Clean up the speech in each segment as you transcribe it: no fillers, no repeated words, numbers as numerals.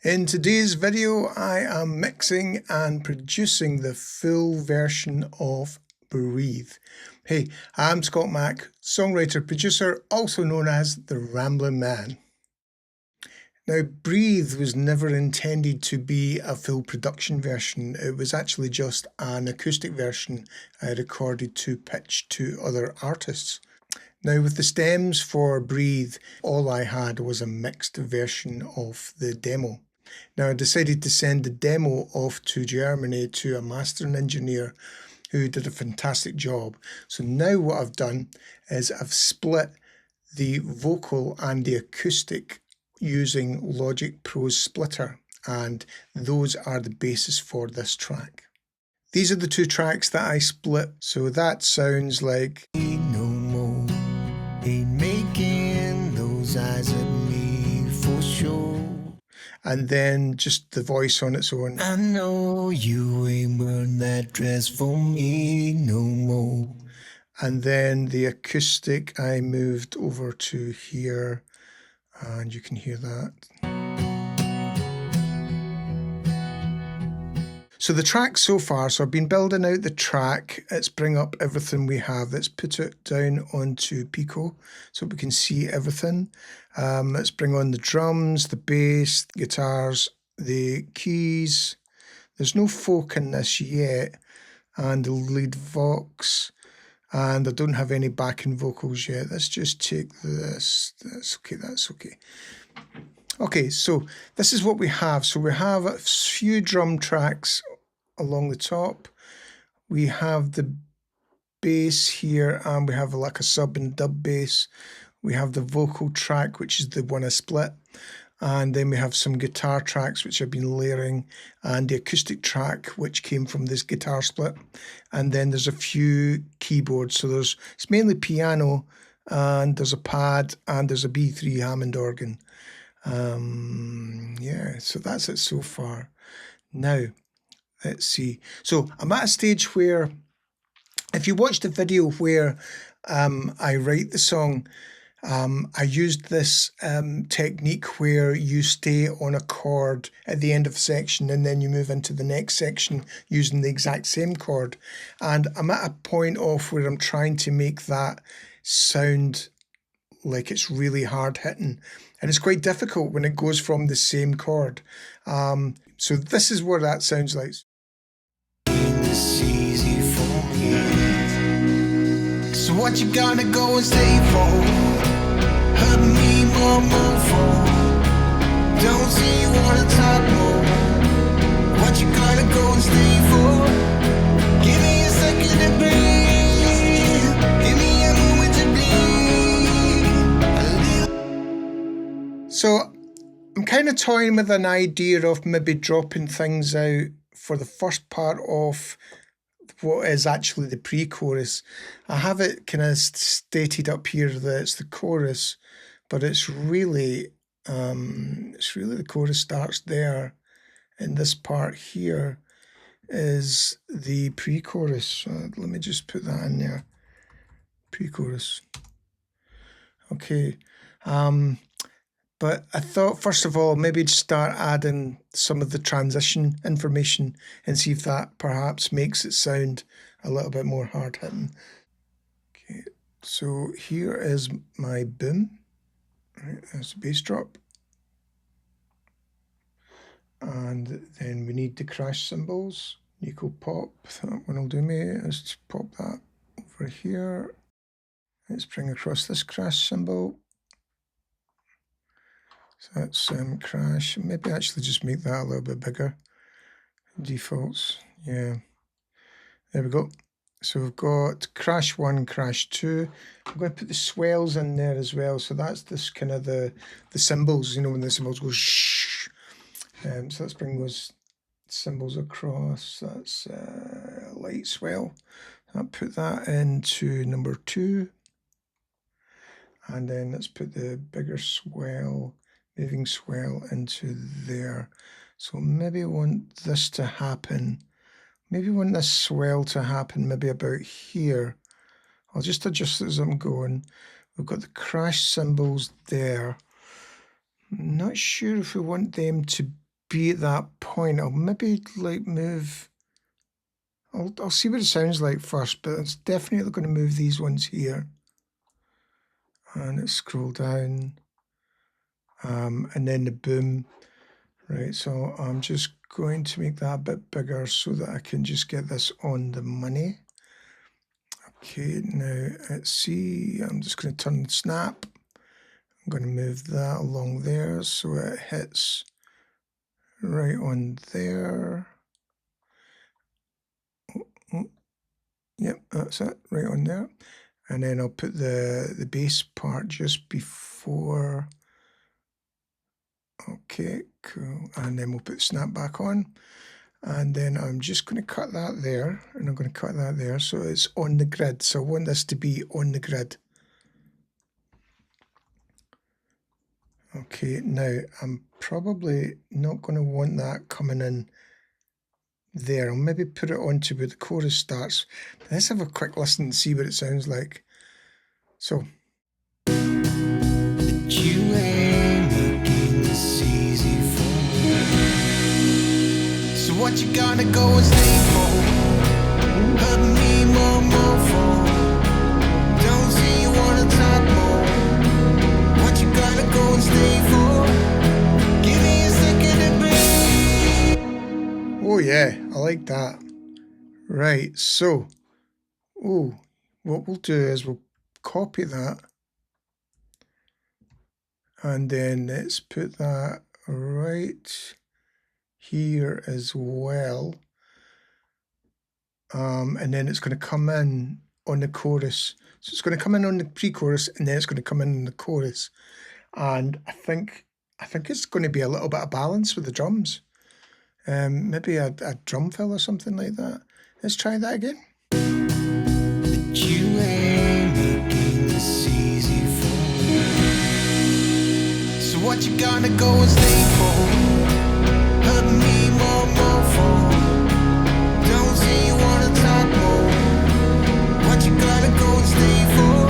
In today's video, I am mixing and producing the full version of Breathe. Hey, I'm Scott Mack, songwriter, producer, also known as the Ramblin' Man. Now, Breathe was never intended to be a full production version. It was actually just an acoustic version I recorded to pitch to other artists. Now, with the stems for Breathe, all I had was a mixed version of the demo. Now, I decided to send the demo off to Germany to a mastering engineer who did a fantastic job. So now what I've done is I've split the vocal and the acoustic using Logic Pro's splitter, and those are the basis for this track. These are the two tracks that I split, so that sounds like no more, ain't making those eyes at me for sure. And then just the voice on its own. I know you ain't wearing that dress for me no more. And then the acoustic, I moved over to here, and you can hear that. So the track so far, so I've been building out the track. Let's bring up everything we have. Let's put it down onto Pico so we can see everything. Let's bring on the drums, the bass, the guitars, the keys. There's no folk in this yet, and the lead vox. And I don't have any backing vocals yet. Let's just take this. That's okay, that's okay. Okay, so this is what we have. So we have a few drum tracks along the top. We have the bass here, and we have like a sub and dub bass. We have the vocal track, which is the one I split. And then we have some guitar tracks, which I've been layering, and the acoustic track, which came from this guitar split. And then there's a few keyboards. So it's mainly piano, and there's a pad, and there's a B3 Hammond organ. Yeah, so that's it so far. Now, let's see. So I'm at a stage where, if you watch the video where I write the song, I used this technique where you stay on a chord at the end of a section and then you move into the next section using the exact same chord. And I'm at a point off where I'm trying to make that sound like it's really hard hitting. And it's quite difficult when it goes from the same chord. So this is what that sounds like. It's easy for me. So what you gonna go and stay for? Hurt me more for. Don't say you wanna talk more. What you gonna go and stay for? Give me a second to breathe. Give me a moment to bleed. So I'm kind of toying with an idea of maybe dropping things out for the first part of what is actually the pre-chorus. I have it kind of stated up here that it's the chorus, but it's really the chorus starts there, and this part here is the pre-chorus. So let me just put that in there. Pre-chorus. Okay. But I thought, first of all, maybe start adding some of the transition information and see if that perhaps makes it sound a little bit more hard-hitting. Okay, so here is my boom. Right, there's the bass drop. And then we need the crash cymbals. Nico pop, that one will do me. Let's pop that over here. Let's bring across this crash cymbal. So that's crash. Maybe actually just make that a little bit bigger. Defaults, yeah. There we go. So we've got crash 1, crash 2. I'm going to put the swells in there as well. So that's this kind of the cymbals, you know, when the cymbals go shh. So let's bring those cymbals across. That's light swell. I'll put that into number 2. And then let's put the bigger swell, moving swell into there. So maybe I want this to happen. Maybe I want this swell to happen maybe about here. I'll just adjust as I'm going. We've got the crash cymbals there. I'm not sure if we want them to be at that point. I'll maybe like move, I'll see what it sounds like first, but it's definitely going to move these ones here. And let's scroll down. And then the boom. Right, so I'm just going to make that a bit bigger so that I can just get this on the money. Okay, now let's see, I'm just going to turn the snap. I'm going to move that along there so it hits right on there. Yep, that's it, right on there. And then I'll put the bass part just before. Okay, cool. And then we'll put snap back on. And then I'm just going to cut that there, and I'm going to cut that there so it's on the grid. So I want this to be on the grid. Okay, now I'm probably not going to want that coming in there. I'll maybe put it onto where the chorus starts. Let's have a quick listen and see what it sounds like. So. You ain't making this easy for me. So what you gonna go and stay for? Hurt me more for. Don't say you wanna talk more. What you gonna go and stay for? Give me a second to breathe. Oh yeah, I like that. Right, so, what we'll do is we'll copy that. And then let's put that right here as well. And then it's going to come in on the chorus. So it's going to come in on the pre-chorus, and then it's going to come in the chorus. And I think it's going to be a little bit of balance with the drums. Maybe a drum fill or something like that. Let's try that again. You ain't making this easy for me. So what you gonna go and stay for? Hurt me more for. Don't say you wanna talk more. What you gonna go and stay for?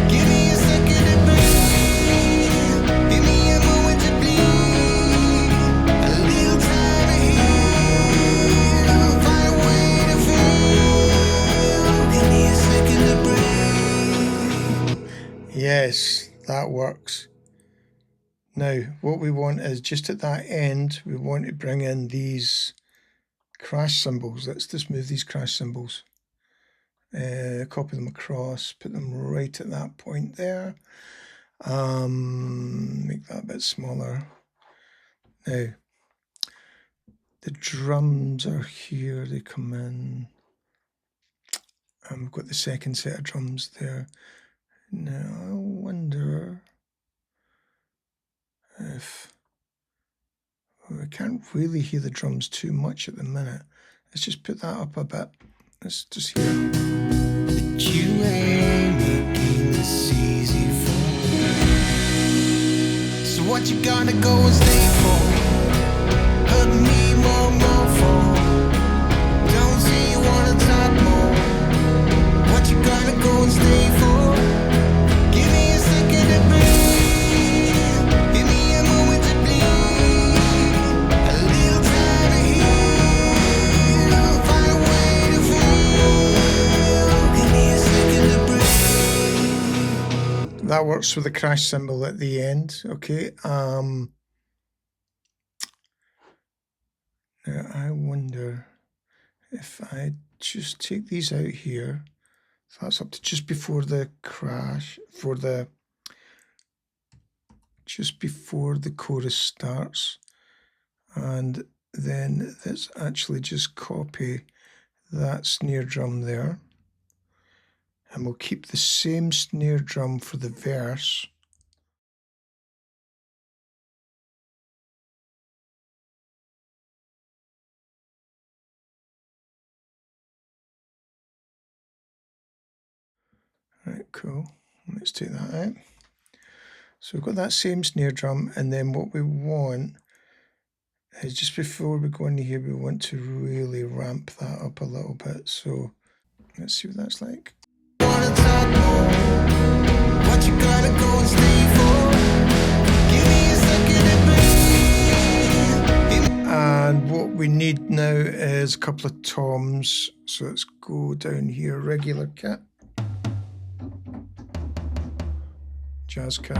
Give me a second to breathe. Give me a moment to bleed. A little time to heal. Find a way to feel. Give me a second to breathe. Yes, that works. Now, what we want is just at that end, we want to bring in these crash cymbals. Let's just move these crash cymbals. Copy them across, put them right at that point there. Make that a bit smaller. Now, the drums are here, they come in. And we've got the second set of drums there. Now, I wonder if I can't really hear the drums too much at the minute. Let's just put that up a bit. Let's just hear. You ain't making this easy for me. So what you gonna go and stay for? Hurt me more for. Don't say you wanna talk more. What you gonna go and stay for? Give me a second to breathe. That works with the crash cymbal at the end. Okay. Now I wonder if I just take these out here. So that's up to just before the crash, just before the chorus starts. And then let's actually just copy that snare drum there. And we'll keep the same snare drum for the verse. Right, cool. Let's take that out. So we've got that same snare drum, and then what we want is just before we go into here, we want to really ramp that up a little bit. So let's see what that's like. What you gotta go and stay for? Give me a second to breathe. what we need now is a couple of toms. So let's go down here, regular kit, jazz kit,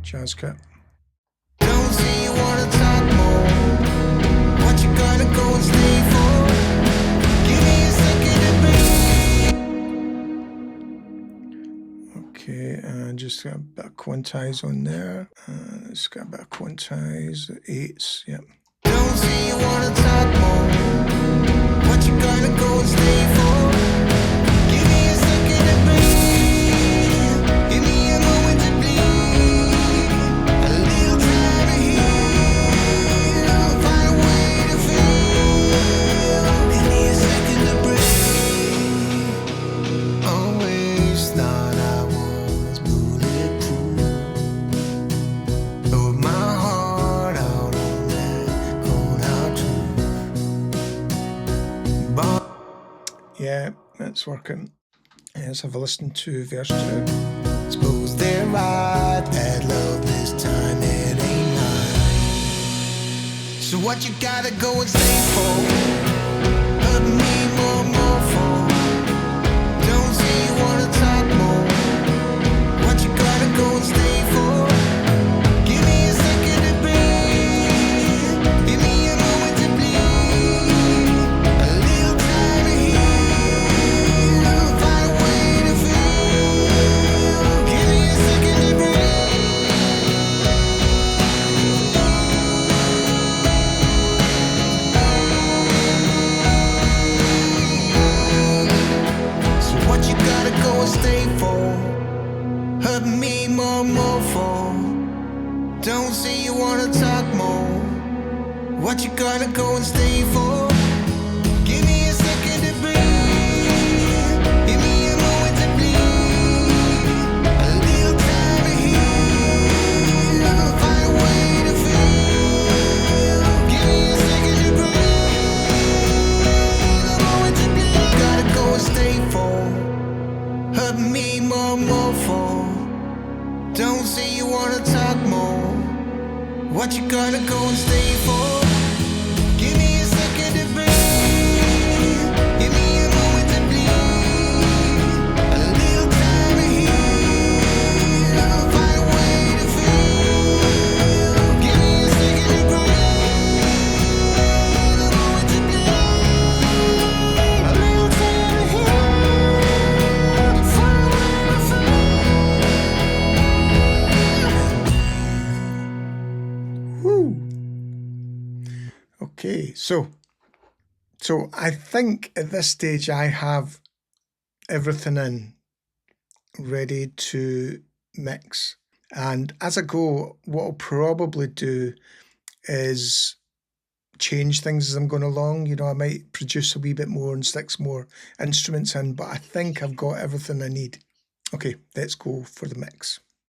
jazz kit. Don't say you wanna talk more. What you gonna go and stay for? Give me a second to breathe. Okay, and just got a bit of quantize on there. It's got a bit of quantize, the 8s, yep. Don't say you wanna talk more. What you gonna go and stay for? Give me a second to breathe. Give me a moment to bleed. A little time to heal. Find a way to feel. Give me a second to breathe. Always thought I was bulletproof. Put my heart out on that cold hard truth. Yeah, that's working. Let's have a listen to verse 2. Suppose they're right that love this time it ain't mine. So what you gotta go and stay for? Hurt me more for. Don't say you wanna talk more. What you gotta go and stay for? Give me a second to breathe. Give me a moment to bleed. A little time to heal. Find a way to feel. Give me a second to breathe. So what you gotta go and stay for? Hurt me more for. Don't say you wanna talk more. What you gotta go and stay for? Give me a second to breathe. Give me a moment to bleed. A little time to heal. Find a way to feel. Give me a second to breathe. A moment to bleed. Gotta go and stay for. Hurt me more for. Don't say you wanna talk more. What you gotta go and stay for? Give me a second to breathe. Give me a moment to bleed. A little time to heal. Find a way to feel. Give me a second to breathe. A moment to bleed. A little time to heal. Find a way to feel. Woo! Okay, so I think at this stage I have everything in ready to mix. And as I go, what I'll probably do is change things as I'm going along. You know, I might produce a wee bit more and stick some more instruments in, but I think I've got everything I need. Okay, let's go for the mix.